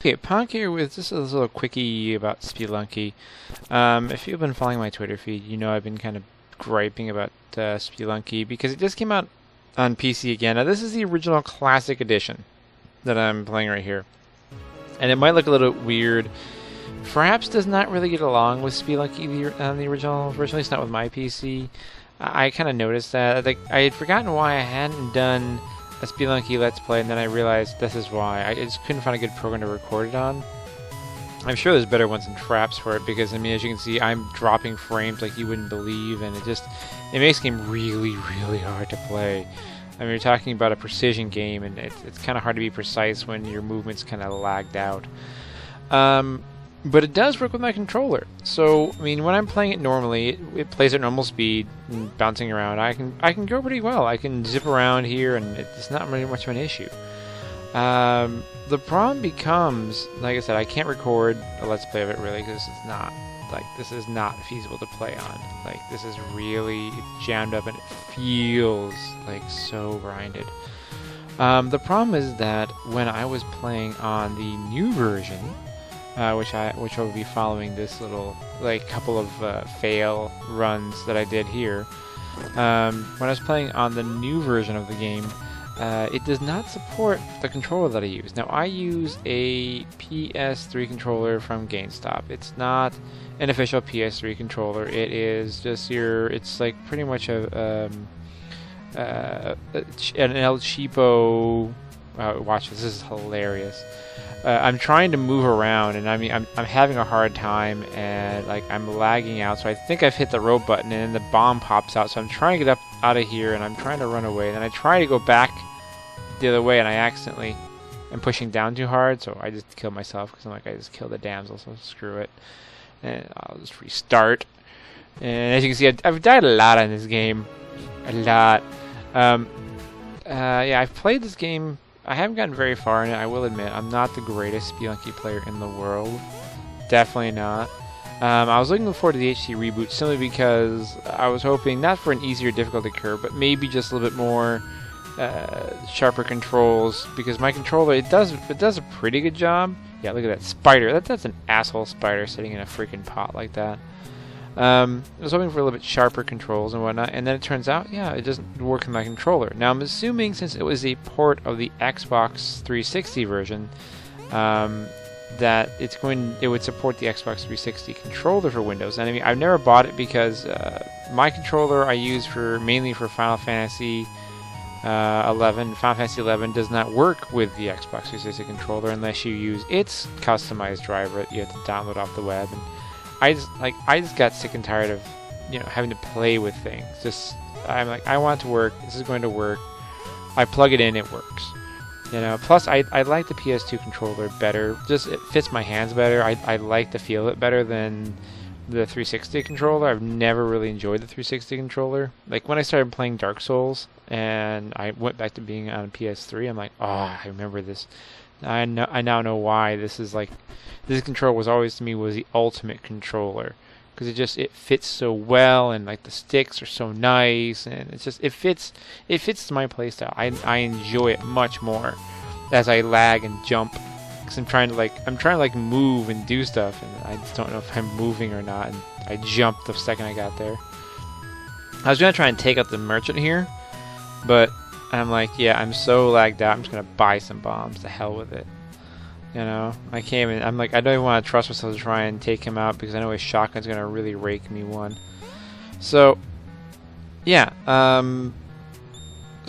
Okay, Ponk here with just a little quickie about Spelunky. If you've been following my Twitter feed, you know I've been kind of griping about Spelunky because it just came out on PC again. Now this is the original Classic Edition that I'm playing right here. And it might look a little weird. Perhaps does not really get along with Spelunky on the original version, at least not with my PC. I kind of noticed that. Like, I had forgotten why I hadn't done a Spelunky Let's Play, and then I realized this is why. I just couldn't find a good program to record it on. I'm sure there's better ones than Fraps for it, because, I mean, as you can see, I'm dropping frames like you wouldn't believe, and it makes the game really, really hard to play. I mean, you're talking about a precision game, and it's kind of hard to be precise when your movement's kind of lagged out. But it does work with my controller. So, I mean, when I'm playing it normally, it plays at normal speed, and bouncing around. I can go pretty well. I can zip around here, and it's not really much of an issue. The problem becomes, like I said, I can't record a Let's Play of it really, because this is not feasible to play on. Like, this is really, it's jammed up, and it feels like so grinded. The problem is that when I was playing on the new version, which I will be following this little couple of fail runs that I did here. When I was playing on the new version of the game, it does not support the controller that I use. Now I use a PS3 controller from GameStop. It's not an official PS3 controller. It is just it's like pretty much an El Cheapo. Watch this is hilarious. I'm trying to move around, and I mean, I'm having a hard time, and like I'm lagging out. So I think I've hit the rope button, and then the bomb pops out. So I'm trying to get out of here, and I'm trying to run away. And then I try to go back the other way, and I accidentally am pushing down too hard. So I just kill myself because I'm like, I just killed the damsel. So screw it, and I'll just restart. And as you can see, I've died a lot in this game, a lot. Yeah, I've played this game. I haven't gotten very far in it, I will admit. I'm not the greatest Spelunky player in the world. Definitely not. I was looking forward to the HD reboot simply because I was hoping, not for an easier difficulty curve, but maybe just a little bit more sharper controls, because my controller, it does a pretty good job. Yeah, look at that spider. That's an asshole spider sitting in a freaking pot like that. I was hoping for a little bit sharper controls and whatnot, and then it turns out, yeah, it doesn't work with my controller. Now, I'm assuming since it was a port of the Xbox 360 version, that it would support the Xbox 360 controller for Windows. And I mean, I've never bought it because my controller I use mainly for Final Fantasy 11. Final Fantasy 11 does not work with the Xbox 360 controller unless you use its customized driver that you have to download off the web. And I just got sick and tired of, having to play with things. I'm like, I want it to work. This is going to work. I plug it in, it works. Plus I like the PS2 controller better. Just it fits my hands better. I like to feel it better than the 360 controller. I've never really enjoyed the 360 controller. Like when I started playing Dark Souls and I went back to being on PS3, I'm like, oh, I remember this. I now know why this controller was always to me was the ultimate controller, because it fits so well, and like the sticks are so nice, and it fits to my playstyle. I enjoy it much more as I lag and jump, because I'm trying to move and do stuff, and I just don't know if I'm moving or not, and I jumped the second I got there. I was gonna try and take out the merchant here, but I'm like, yeah, I'm so lagged out, I'm just gonna buy some bombs. To hell with it. I came in, I'm like, I don't even want to trust myself to try and take him out, because I know his shotgun's gonna really rake me one. So, yeah, so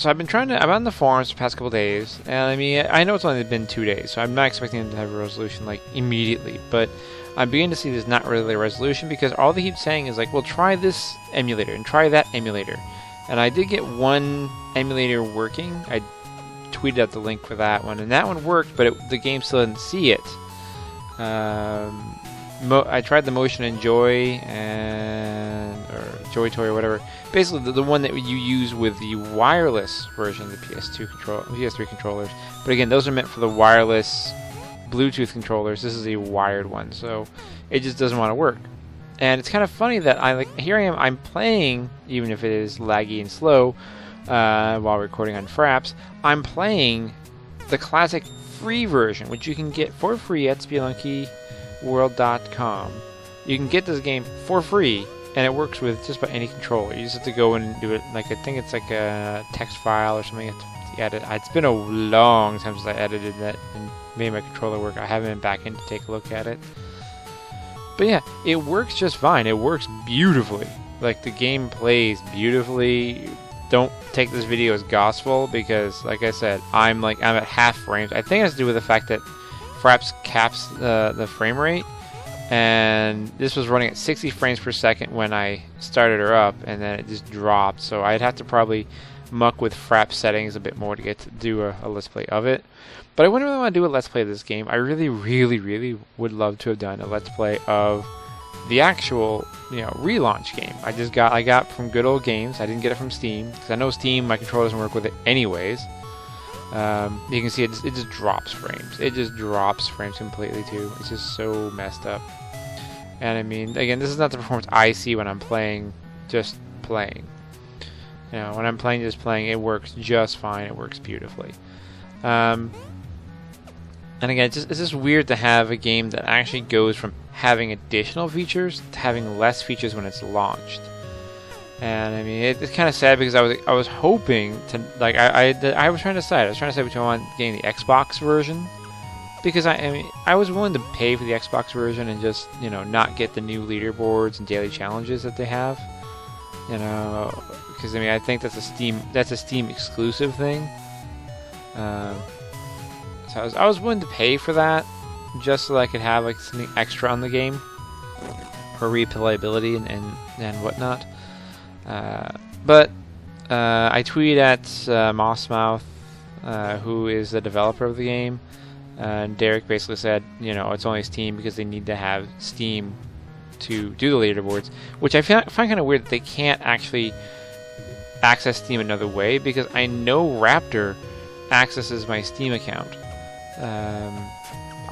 I'm on the forums the past couple days, and I mean, I know it's only been 2 days, so I'm not expecting them to have a resolution like immediately, but I'm beginning to see there's not really a resolution, because all they keep saying is like, well, try this emulator and try that emulator. And I did get one emulator working. I tweeted out the link for that one, and that one worked, but the game still didn't see it. I tried the Motion and Joy or Joy Toy or whatever. Basically, the one that you use with the wireless version of the PS3 controllers. But again, those are meant for the wireless Bluetooth controllers. This is a wired one, so it just doesn't want to work. And it's kind of funny that here I am, I'm playing, even if it is laggy and slow, while recording on Fraps, I'm playing the classic free version, which you can get for free at spelunkyworld.com. You can get this game for free, and it works with just about any controller. You just have to go and do it, like, I think it's like a text file or something. You have to edit. It's been a long time since I edited that and made my controller work. I haven't been back in to take a look at it. But yeah, it works just fine. It works beautifully. Like, the game plays beautifully. Don't take this video as gospel because, like I said, I'm at half frames. I think it has to do with the fact that Fraps caps the frame rate, and this was running at 60 frames per second when I started her up, and then it just dropped. So I'd have to probably muck with Fraps settings a bit more to get to do a let's play of it. But I wouldn't really want to do a let's play of this game. I really, really, really would love to have done a let's play of the actual, relaunch game. I got from Good Old Games. I didn't get it from Steam because I know Steam, my controller doesn't work with it anyways. You can see it just drops frames. It just drops frames completely too. It's just so messed up. And I mean, again, this is not the performance I see when I'm playing, just playing. When I'm playing, just playing, it works just fine. It works beautifully. And again, it's just weird to have a game that actually goes from having additional features to having less features when it's launched. And I mean, it's kind of sad because I was hoping to, like, I was trying to decide. I was trying to decide between I want getting the Xbox version, because I mean I was willing to pay for the Xbox version and just not get the new leaderboards and daily challenges that they have. Because I mean I think that's a Steam exclusive thing. So I was willing to pay for that just so I could have like something extra on the game for replayability and whatnot. But I tweeted at Mossmouth, who is the developer of the game, and Derek basically said, it's only Steam because they need to have Steam to do the leaderboards, which I find kind of weird that they can't actually access Steam another way, because I know Raptor accesses my Steam account.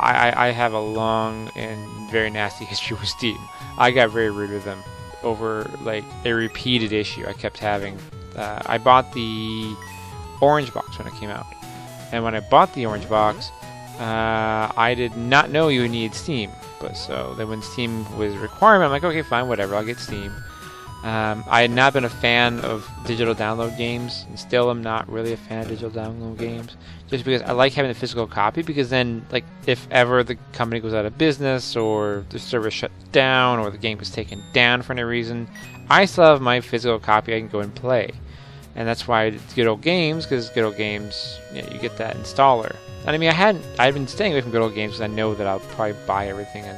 I have a long and very nasty history with Steam. I got very rude with them over like a repeated issue I kept having. I bought the orange box when it came out, and when I bought the orange box, I did not know you needed Steam. But so then when Steam was a requirement, I'm like, okay, fine, whatever, I'll get Steam. I had not been a fan of digital download games, and still am not really a fan of digital download games, just because I like having the physical copy, because then, like, if ever the company goes out of business, or the service shut down, or the game was taken down for any reason, I still have my physical copy I can go and play. And that's why it's Good Old Games, because Good Old Games, you get that installer. And I mean, I'd been staying away from Good Old Games because I know that I'll probably buy everything in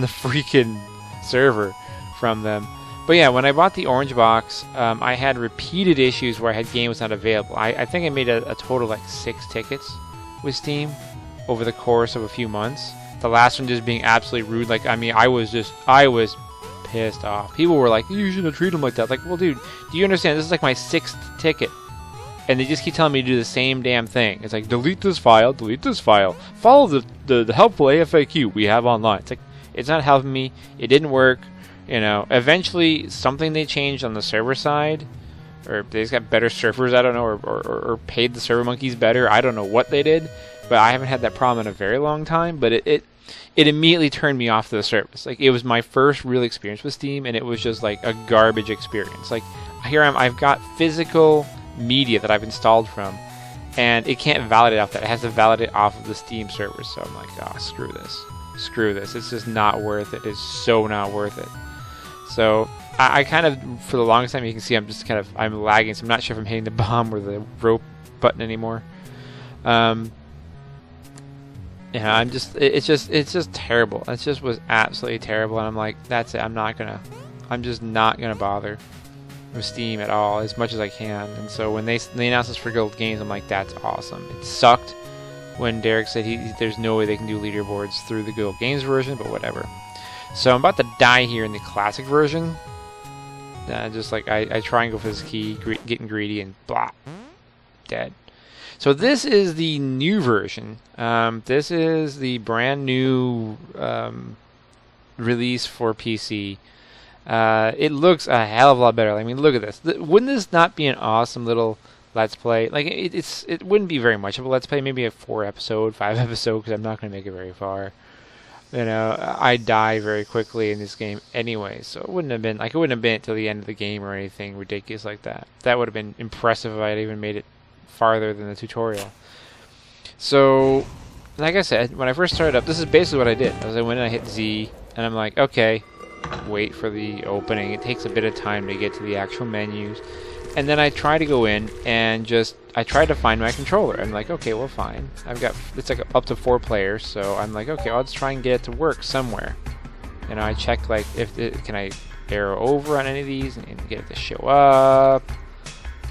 the freaking server from them. But yeah, when I bought the orange box, I had repeated issues where I had games not available. I think I made a total of like 6 tickets with Steam over the course of a few months. The last one just being absolutely rude. Like, I mean, I was pissed off. People were like, you shouldn't treat them like that. Like, well, dude, do you understand? This is like my 6th ticket. And they just keep telling me to do the same damn thing. It's like, delete this file, follow the helpful AFAQ we have online. It's like, it's not helping me. It didn't work. Eventually something they changed on the server side, or they just got better servers, I don't know, or paid the server monkeys better. I don't know what they did, but I haven't had that problem in a very long time. But it immediately turned me off to the service. Like, it was my first real experience with Steam, and it was just like a garbage experience. Like, here I've got physical media that I've installed from, and it can't validate off that. It has to validate off of the Steam server. So I'm like, oh, screw this. It's just not worth it. It's so not worth it. So I kind of, for the longest time, you can see I'm lagging, so I'm not sure if I'm hitting the bomb or the rope button anymore. It's just terrible. It just was absolutely terrible, and I'm like, that's it. I'm just not gonna bother with Steam at all, as much as I can. And so when they announced this for Guild Games, I'm like, that's awesome. It sucked when Derek said there's no way they can do leaderboards through the Guild Games version, but whatever. So I'm about to die here in the classic version. Just like I try and go for this key, getting greedy, and blah, dead. So this is the new version. This is the brand new release for PC. It looks a hell of a lot better. I mean, look at this. Wouldn't this not be an awesome little Let's Play. Like, it wouldn't be very much of a Let's Play, maybe a 4-episode, 5-episode, because I'm not going to make it very far. You know, I die very quickly in this game anyway, so it wouldn't have been, like, it wouldn't have been until the end of the game or anything ridiculous like that. That would have been impressive if I had even made it farther than the tutorial. So, like I said, when I first started up, this is basically what I did. I went and I hit Z, and I'm like, okay, wait for the opening. It takes a bit of time to get to the actual menus. And then I try to go in and I try to find my controller. I'm like, okay, well, fine. It's like up to 4 players, so I'm like, okay, I'll just try and get it to work somewhere. You know, I check, like, can I arrow over on any of these and get it to show up?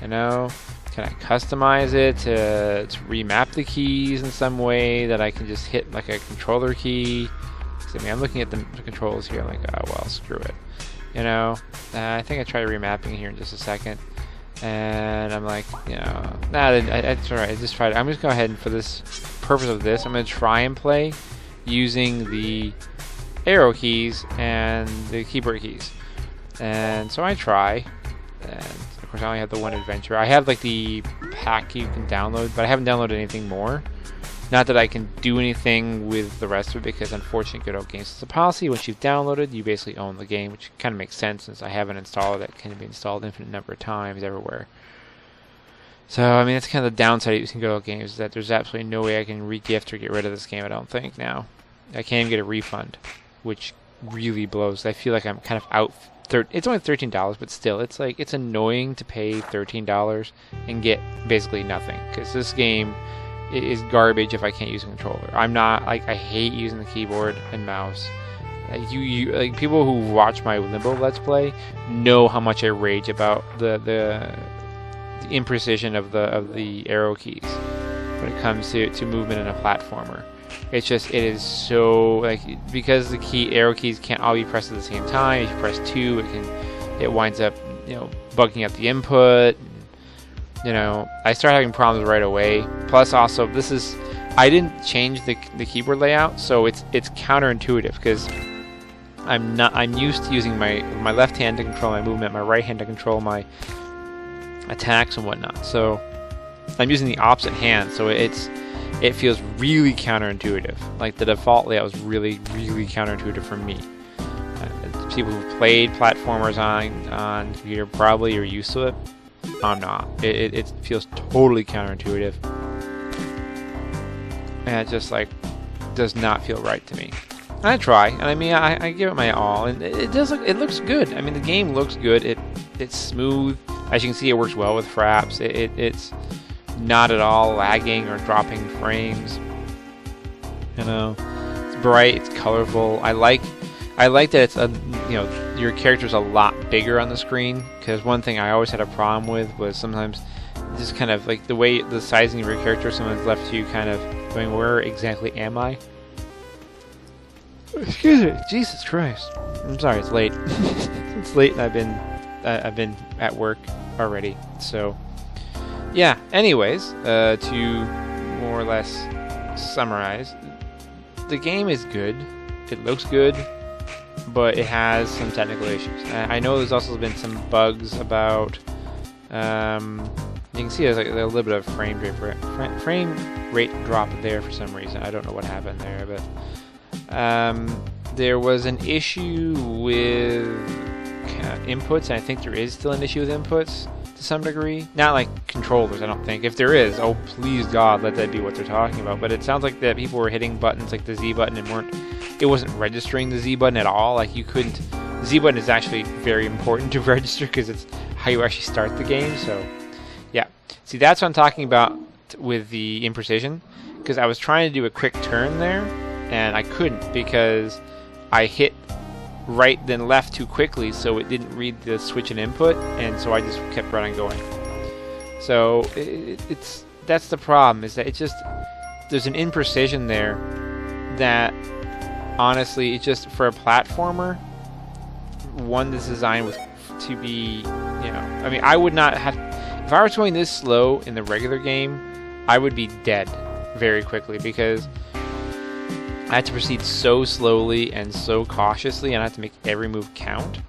You know, can I customize it to remap the keys in some way that I can just hit, like, a controller key? I mean, I'm looking at the controls here, I'm like, oh, well, screw it. You know, I think I try remapping here in just a second. And I'm like, you know, nah, it's alright, I just tried. I'm just going to go ahead and for this purpose of this, I'm going to try and play using the arrow keys and the keyboard keys. And so I try, and of course I only have the one adventure. I have like the pack you can download, but I haven't downloaded anything more. Not that I can do anything with the rest of it, because unfortunately Good Old Games is a policy. Once you've downloaded, you basically own the game, which kind of makes sense since I haven't installed it. It can be installed an infinite number of times everywhere. So, I mean, that's kind of the downside of using Good Old Games, is that there's absolutely no way I can re-gift or get rid of this game, I don't think, now. I can't even get a refund, which really blows. I feel like I'm kind of out. It's only $13, but still, it's like, it's annoying to pay $13 and get basically nothing, because this game is garbage if I can't use a controller. I'm not, like, I hate using the keyboard and mouse. Like people who watch my Limbo Let's Play know how much I rage about the imprecision of the arrow keys when it comes to movement in a platformer. It's just, it is so, like, because the arrow keys can't all be pressed at the same time. If you press 2, it winds up, you know, bugging up the input. You know, I start having problems right away. Plus, also, I didn't change the keyboard layout, so it's counterintuitive, because I'm used to using my left hand to control my movement, my right hand to control my attacks and whatnot. So I'm using the opposite hand, so it feels really counterintuitive. Like, the default layout is really, really counterintuitive for me. People who've played platformers on computer probably are used to it. I'm not. It feels totally counterintuitive, and it just, like, does not feel right to me. I try, and I mean, I give it my all, and it looks good. I mean, the game looks good. It's smooth. As you can see, it works well with fraps. It's not at all lagging or dropping frames. You know, it's bright. It's colorful. I like that it's your character's a lot bigger on the screen, because one thing I always had a problem with was sometimes just kind of like the way the sizing of your character sometimes left you kind of going, where exactly am I? Excuse me, Jesus Christ. I'm sorry, it's late. It's late, and I've been at work already. So yeah. Anyways, to more or less summarize, the game is good. It looks good, but it has some technical issues. I know there's also been some bugs about, you can see there's like a little bit of frame rate drop there for some reason. I don't know what happened there, but there was an issue with inputs, and I think there is still an issue with inputs to some degree. Not like controllers, I don't think. If there is, oh please God, let that be what they're talking about. But it sounds like that people were hitting buttons like the Z button and it wasn't registering the Z button at all. Like, you couldn't. The Z button is actually very important to register, because it's how you actually start the game. So yeah, see, that's what I'm talking about with the imprecision, because I was trying to do a quick turn there and I couldn't, because I hit right then left too quickly, so it didn't read the switch and input, and so I just kept running going. So that's the problem, is that there's an imprecision there that honestly, it's just, for a platformer, one that's designed to be, I mean, I would not have, if I was going this slow in the regular game, I would be dead very quickly, because I had to proceed so slowly and so cautiously, and I had to make every move count.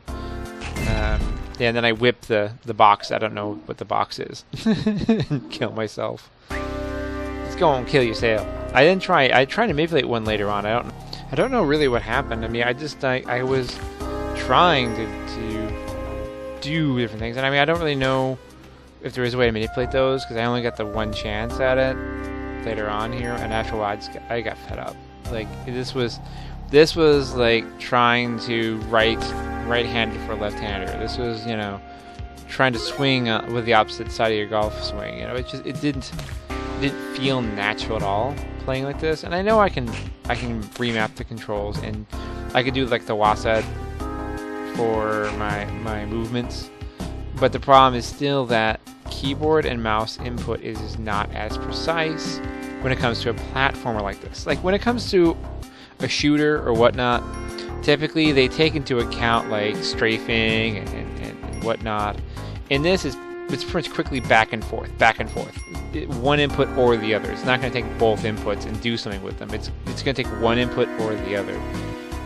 Yeah, and then I whip the box. I don't know what the box is. And kill myself. Let's go and kill yourself. I didn't try. I tried to manipulate one later on. I don't know really what happened. I mean, I was trying to do different things, and I mean, I don't really know if there is a way to manipulate those because I only got the one chance at it later on here, and after a while I got fed up. Like this was like trying to right-handed for left-hander. This was, you know, trying to swing with the opposite side of your golf swing. You know, it didn't feel natural at all playing like this. And I know I can remap the controls, and I could do like the WASD for my movements. But the problem is still that keyboard and mouse input is not as precise when it comes to a platformer like this. Like when it comes to a shooter or whatnot, typically they take into account like strafing and whatnot. In this, it's pretty quickly back and forth. One input or the other. It's not going to take both inputs and do something with them. It's going to take one input or the other.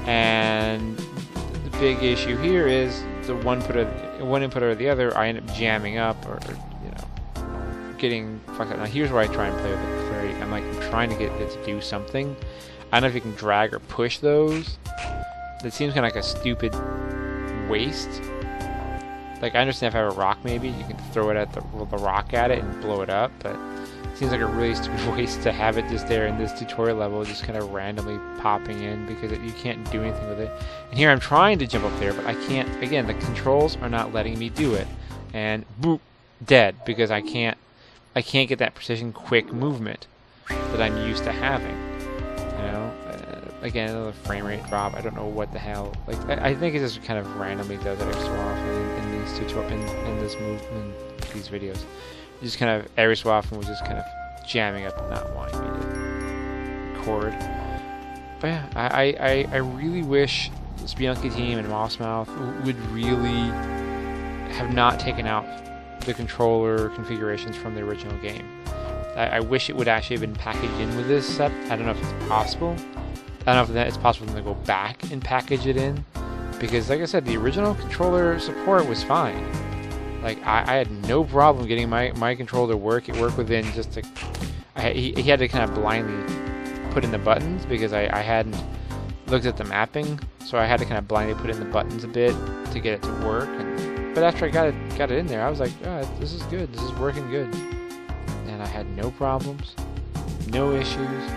And the big issue here is the one input or the other, I end up jamming up or you know, getting fucked up. Now here's where I try and play with the clarity. I'm trying to get it to do something. I don't know if you can drag or push those. That seems kind of like a stupid waste. Like I understand if I have a rock, maybe you can throw it at the rock at it and blow it up, but it seems like a really stupid waste to have it just there in this tutorial level, just kind of randomly popping in because you can't do anything with it. And here I'm trying to jump up there, but I can't. Again, the controls are not letting me do it, and boop, dead because I can't get that precision, quick movement that I'm used to having. You know, again, another frame rate drop. I don't know what the hell. Like I think it just kind of randomly does it every so often in these in this movement, these videos. Just kind of every so often was just kind of jamming up and not wanting me to record. But yeah, I really wish the Spelunky team and Mossmouth would really have not taken out the controller configurations from the original game. I wish it would actually have been packaged in with this set. I don't know if it's possible. I don't know if it's possible for them to go back and package it in. Because like I said, the original controller support was fine. Like I had no problem getting my controller to work. It worked within just he had to kind of blindly put in the buttons because I hadn't looked at the mapping, so I had to kind of blindly put in the buttons a bit to get it to work. But after I got it in there, I was like, oh, this is good. This is working good. And I had no problems, no issues.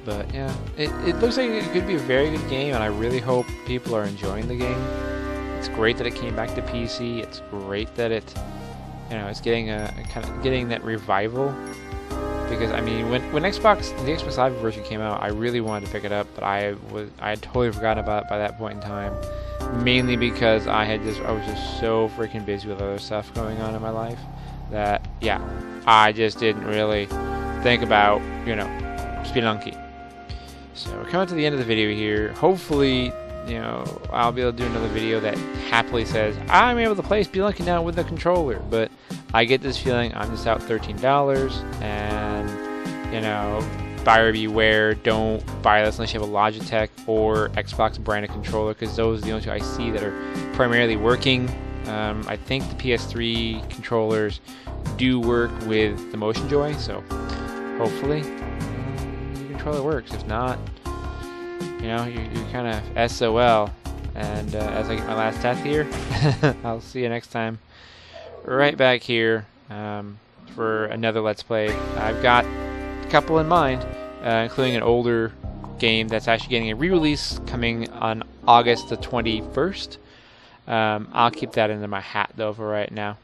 But yeah, it looks like it could be a very good game, and I really hope people are enjoying the game. It's great that it came back to PC. It's great that it's getting getting that revival. Because I mean, when the Xbox Live version came out, I really wanted to pick it up, but I had totally forgotten about it by that point in time. Mainly because I was just so freaking busy with other stuff going on in my life that yeah, I just didn't really think about Spelunky. So we're coming to the end of the video here. Hopefully, I'll be able to do another video that happily says I'm able to play Spelunky now with the controller. But I get this feeling I'm just out $13, and buyer beware. Don't buy this unless you have a Logitech or Xbox branded controller, because those are the only two I see that are primarily working. I think the PS3 controllers do work with the Motion Joy, so hopefully your controller works. If not, you're kind of SOL. And as I get my last death here, I'll see you next time. Right back here for another Let's Play. I've got a couple in mind, including an older game that's actually getting a re-release coming on August the 21st. I'll keep that into my hat though for right now.